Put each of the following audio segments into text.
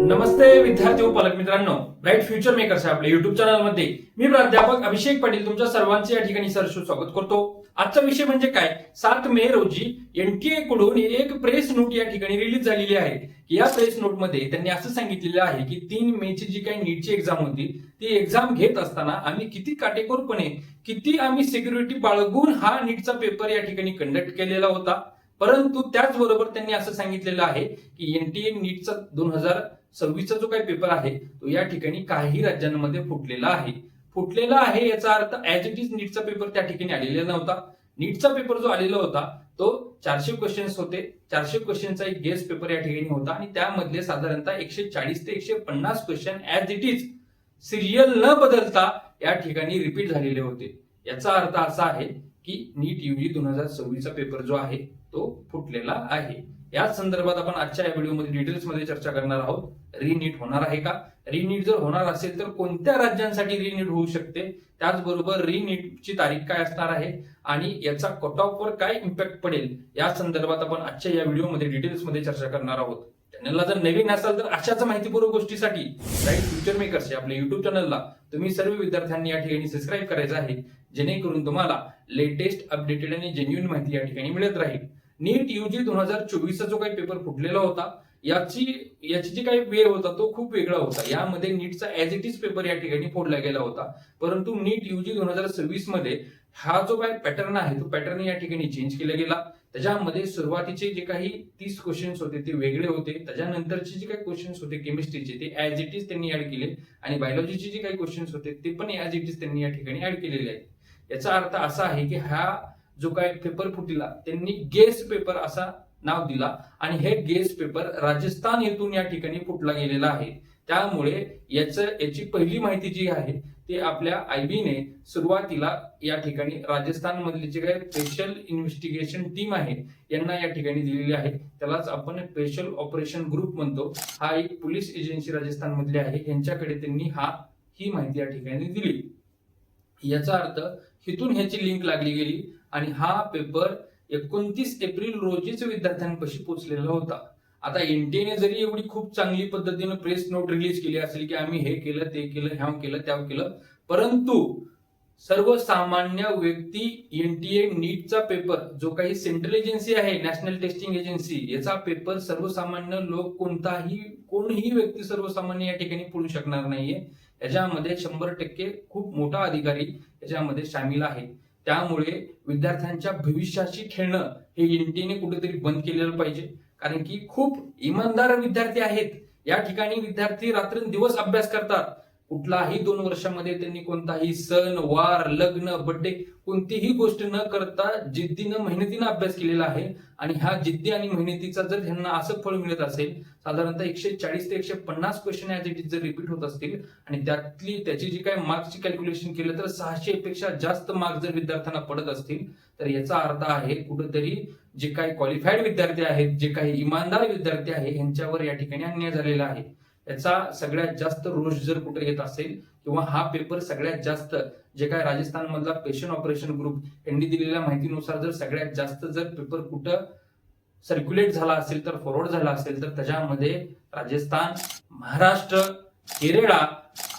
नमस्ते विद्यार्थी व पालक मित्रांनो, ब्राईट फ्युचर मेकर्स आपल्या युट्यूब चॅनल मध्ये मी प्राध्यापक अभिषेक पाटील तुमच्या सर्वांचे या ठिकाणी सहर्ष स्वागत करतो। आजचा विषय म्हणजे काय, 7 मे रोजी एनटीए कडून एक प्रेस नोट या ठिकाणी रिलीज झालेली आहे। या प्रेस नोट मध्ये त्यांनी असं सांगितलेलं आहे की 3 मे ची जी काही नीटची एक्झाम होती ती एक्झाम घेत असताना आम्ही किती काटेकोरपणे किती आम्ही सिक्युरिटी बाळगून हा नीटचा पेपर या ठिकाणी कंडक्ट केलेला होता। परंतु त्याचबरोबर त्यांनी असं सांगितलेलं आहे की एनटीए नीटचा 2026चा जो काही पेपर आहे तो या ठिकाणी काही राज्यांमध्ये फुटलेला आहे याचा अर्थ ऍज इट इज नीटचा पेपर त्या ठिकाणी आलेला नव्हता। नीटचा पेपर जो आलेला होता तो 400 क्वेश्चन्स होते। 400 क्वेश्चनचा एक गेस पेपर या ठिकाणी होता आणि त्यामधले साधारणतः 140 ते 150 question as it is serial न बदलता या ठिकाणी रिपीट झालेले होते। याचा अर्थ असा आहे की नीट यूजी 2026चा पेपर जो आहे तो फुटलेला आहे। याच संदर्भात आपण आजच्या या व्हिडिओमध्ये डिटेल्स मध्ये चर्चा करणार आहोत। रिनीट होणार आहे का, रिनीट जर होणार असेल तर कोणत्या राज्यांसाठी रिनीट होऊ शकते, त्याचबरोबर रिनीटची तारीख काय असणार आहे आणि याचा कट ऑफ वर काय इम्पॅक्ट पडेल या संदर्भात आपण आजच्या या व्हिडिओमध्ये डिटेल्स मध्ये चर्चा करणार आहोत। चॅनलला जर नवीन असाल तर अशाच माहितीपूर्ण गोष्टीसाठी ब्राईट फ्युचर मेकर्स या आपल्या युट्यूब चॅनलला तुम्ही सर्व विद्यार्थ्यांनी या ठिकाणी सबस्क्राईब करायचं आहे, जेणेकरून तुम्हाला लेटेस्ट अपडेटेड आणि जेन्युइन माहिती या ठिकाणी मिळत राहील। नीट यूजी 2024चा जो काही पेपर फुटलेला होता याची जी काही वे होता तो खूप वेगळा होता। यामध्ये नीटचा ऍज इट इज पेपर या ठिकाणी फोडला गेला होता, परंतु नीट यूजी 2026 मध्ये हा जो काही पॅटर्न आहे तो पॅटर्न या ठिकाणी चेंज केला गेला। त्याच्यामध्ये सुरुवातीचे जे काही 30 क्वेश्चन्स होते ते वेगळे होते, त्याच्यानंतरचे जे काही क्वेश्चन्स होते केमिस्ट्रीचे ते ऍज इट इज त्यांनी ऍड केले आणि बायोलॉजीचे जे काही क्वेश्चन्स होते ते पण ऍज इट इज त्यांनी या ठिकाणी ऍड केलेले आहेत। याचा अर्थ असा आहे की हा जो काही पेपर फुटला त्यांनी गेस पेपर असा नाव दिला आणि हे गेस पेपर राजस्थान येथून या ठिकाणी फुटला गेलेला आहे। त्यामुळे याची पहिली माहिती जी आहे ते आपल्या आयबीने सुरुवातीला या ठिकाणी राजस्थान मधली जे काही स्पेशल इन्व्हेस्टिगेशन टीम आहे यांना या ठिकाणी दिलेली आहे। त्यालाच आपण स्पेशल ऑपरेशन ग्रुप म्हणतो। हा एक पोलीस एजन्सी राजस्थान मधली आहे, यांच्याकडे त्यांनी ही माहिती या ठिकाणी दिली। याचा अर्थ इथून ह्याची लिंक लागली गेली आणि हा पेपर 29 एप्रिल रोजीच विद्यार्थ्यांपाशी पोहोचलेला होता। आता एनटीएने जरी एवढी खूप चांगली पद्धतीने प्रेस नोट रिलीज केली असेल की आम्ही हे केलं ते केलं ह्याव केलं त्याव केलं, परंतु सर्वसामान्य व्यक्ती एनटीए नीटचा पेपर जो काही सेंट्रल एजन्सी आहे नॅशनल टेस्टिंग एजन्सी याचा पेपर सर्वसामान्य लोक कोणीही व्यक्ती सर्वसामान्य या ठिकाणी पडू शकणार नाहीये। याच्यामध्ये 100% खूप मोठा अधिकारी याच्यामध्ये सामील आहे। त्यामुळे विद्यार्थ्यांच्या भविष्याशी खेळणं हे एनटीएने कुठेतरी बंद केलेलं पाहिजे, कारण की खूप इमानदार विद्यार्थी आहेत। या ठिकाणी विद्यार्थी रात्रंदिवस अभ्यास करतात। कुठलाही 2 वर्षामध्ये त्यांनी कोणताही सण वार लग्न बर्थडे कोणतीही गोष्ट न करता जिद्दीनं मेहनतीनं अभ्यास केलेला आहे आणि ह्या जिद्दी आणि मेहनतीचा जर त्यांना असं फळ मिळत असेल, साधारणतः 140 ते 150 क्वेश्चन ऍज इट इज जर रिपीट होत असतील आणि त्याची जी काही मार्क्सची कॅल्क्युलेशन केलं तर 600 पेक्षा जास्त मार्क्स जर विद्यार्थ्यांना पडत असतील तर याचा अर्थ आहे कुठेतरी जे काही क्वालिफाईड विद्यार्थी आहेत, जे काही इमानदार विद्यार्थी आहेत यांच्यावर या ठिकाणी अन्याय झालेला आहे। याचा सगळ्यात जास्त रोष जर कुठे येत असेल किंवा हा पेपर सगळ्यात जास्त जे काय राजस्थान मधला स्पेशल ऑपरेशन ग्रुप यांनी दिलेल्या माहितीनुसार जर सगळ्यात जास्त जर पेपर कुठं सर्क्युलेट झाला असेल तर फॉरवर्ड झाला असेल तर त्याच्यामध्ये राजस्थान, महाराष्ट्र, केरळा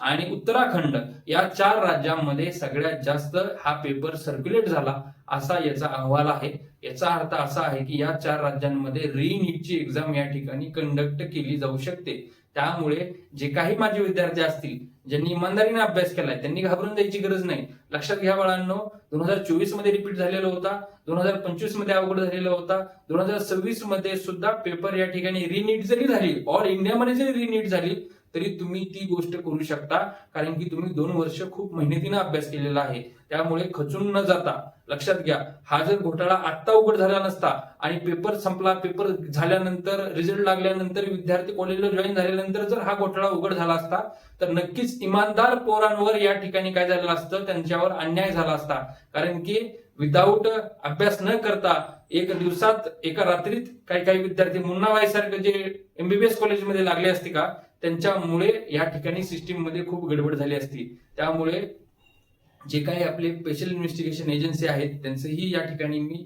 आणि उत्तराखंड या 4 राज्यांमध्ये सगळ्यात जास्त हा पेपर सर्क्युलेट झाला असा याचा अहवाल आहे। याचा अर्थ असा आहे की या 4 राज्यांमध्ये रिनीटची एक्झाम या ठिकाणी कंडक्ट केली जाऊ शकते। त्यामुळे जे काही माझे विद्यार्थी असतील ज्यांनी इमानदारीने अभ्यास केलाय त्यांनी घाबरून जायची गरज नाही। लक्षात घ्या बाळांनो, 2024 मध्ये रिपीट झालेला होता, 2025 मध्ये अवघड झालेला होता, 2026 मध्ये सुद्धा पेपर या ठिकाणी रिनीट जरी झाली, ऑल इंडियामध्ये जरी रिनीट झाली तरी तुम्ही ती गोष्ट करू शकता, कारण की तुम्ही 2 वर्ष खूप मेहनतीने अभ्यास केलेला आहे। त्यामुळे खचून न जाता लक्षात घ्या, हा जर घोटाळा आत्ता उघड झाला नसता आणि पेपर संपला, पेपर झाल्यानंतर रिझल्ट लागल्यानंतर विद्यार्थी कॉलेजला जॉईन झाल्यानंतर जर हा घोटाळा उघड झाला असता तर नक्कीच इमानदार पोरांवर या ठिकाणी काय झालं असतं, त्यांच्यावर अन्याय झाला असता। कारण की विदाऊट अभ्यास न करता एक दिवसात एका रात्रीत काही विद्यार्थी मुन्ना भाईसारखं जे एमबीबीएस कॉलेजमध्ये लागले असते का, त्यांच्यामुळे या ठिकाणी सिस्टीम मध्ये खूप गडबड झाली असती। त्यामुळे जे काही आपले स्पेशल इन्व्हेस्टिगेशन एजन्सी आहेत त्यांचंही या ठिकाणी मी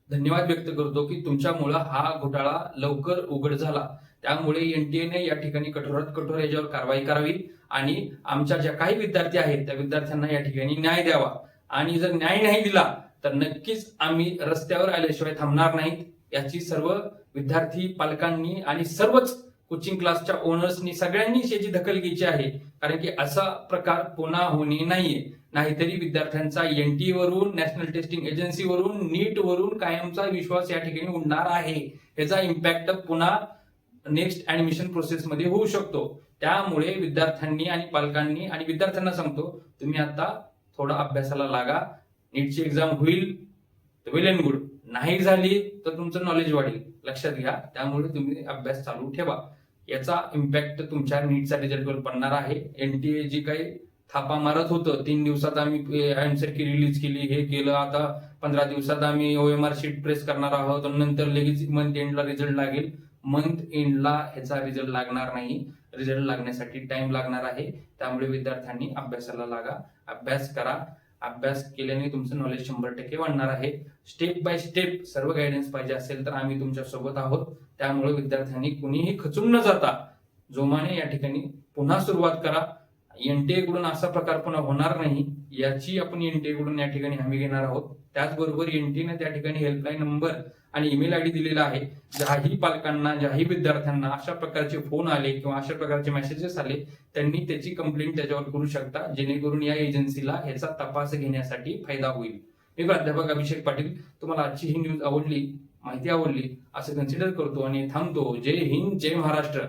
धन्यवाद व्यक्त करतो की तुमच्यामुळं हा घोटाळा लवकर उघड झाला. त्यामुळे एनटीएने या ठिकाणी कठोरात कठोर याच्यावर कारवाई करावी आणि आमच्या ज्या काही विद्यार्थी आहेत त्या विद्यार्थ्यांना या ठिकाणी न्याय द्यावा. आणि जर न्याय नाही दिला तर नक्कीच आम्ही रस्त्यावर आल्याशिवाय थांबणार नाहीत. याची सर्व विद्यार्थी पालकांनी आणि सर्वच कोचिंग क्लासच्या ओनर्सनी सगळ्यांनी याची दखल घ्यायची आहे. कारण की असा प्रकार पुन्हा होणे नाहीये. नाहीतरी विद्यार्थ्यांचा एनटीए वरून, नॅशनल टेस्टिंग एजन्सीवरून, नीट वरून कायमचा विश्वास या ठिकाणी उडणार आहे. याचा इम्पॅक्ट पुन्हा नेक्स्ट ऍडमिशन प्रोसेसमध्ये होऊ शकतो. त्यामुळे विद्यार्थ्यांनी आणि पालकांनी आणि विद्यार्थ्यांना सांगतो, तुम्ही आता थोडा अभ्यासाला लागा. नीटची एक्झाम होईल तर वेल अँड गुड, नाही झाली तर तुमचं नॉलेज वाढेल, लक्षात घ्या. त्यामुळे तुम्ही अभ्यास चालू ठेवा. याचा इम्पॅक्ट तुमच्या नीटच्या रिझल्टवर पडणार आहे. एनटीए जी काही थापा मारत होतं, 3 दिवसात आम्ही आन्सर की रिलीज केली, हे केलं, आता 15 दिवसात आम्ही ओएमआर शीट प्रेस करणार आहोत आणि नंतर लगेच मंथ एंडला रिझल्ट लागेल. मंथ एंडला ह्याचा रिझल्ट लागणार नाही. रिझल्ट लागण्यासाठी टाइम लागणार आहे. त्यामुळे विद्यार्थ्यांनी अभ्यासाला लागा, अभ्यास करा. अभ्यास केल्याने तुमचं नॉलेज 100% वाढणार आहे. स्टेप बाय स्टेप सर्व गायडन्स पाहिजे असेल तर आम्ही तुमच्या सोबत आहोत. त्यामुळे विद्यार्थ्यांनी कुणीही खचून न जाता जोमाने या ठिकाणी पुन्हा सुरुवात करा. एनटीए कडून असा प्रकार पुन्हा होणार नाही याची आपण एनटीए कडून या ठिकाणी हमी घेणार आहोत. त्याचबरोबर एनटीएने त्या ठिकाणी हेल्पलाईन नंबर आणि ईमेल आयडी दिलेला आहे. ज्याही पालकांना, ज्याही विद्यार्थ्यांना अशा प्रकारचे फोन आले किंवा अशा प्रकारचे मेसेजेस आले, त्यांनी त्याची कंप्लेंट त्याच्यावर करू शकता, जेणेकरून या एजन्सीला याचा तपास घेण्यासाठी फायदा होईल. मी प्राध्यापक अभिषेक पाटील तुम्हाला आजची ही न्यूज आवडली, माहिती आवडली असं कन्सिडर करतो आणि थांबतो. जय हिंद, जय महाराष्ट्र.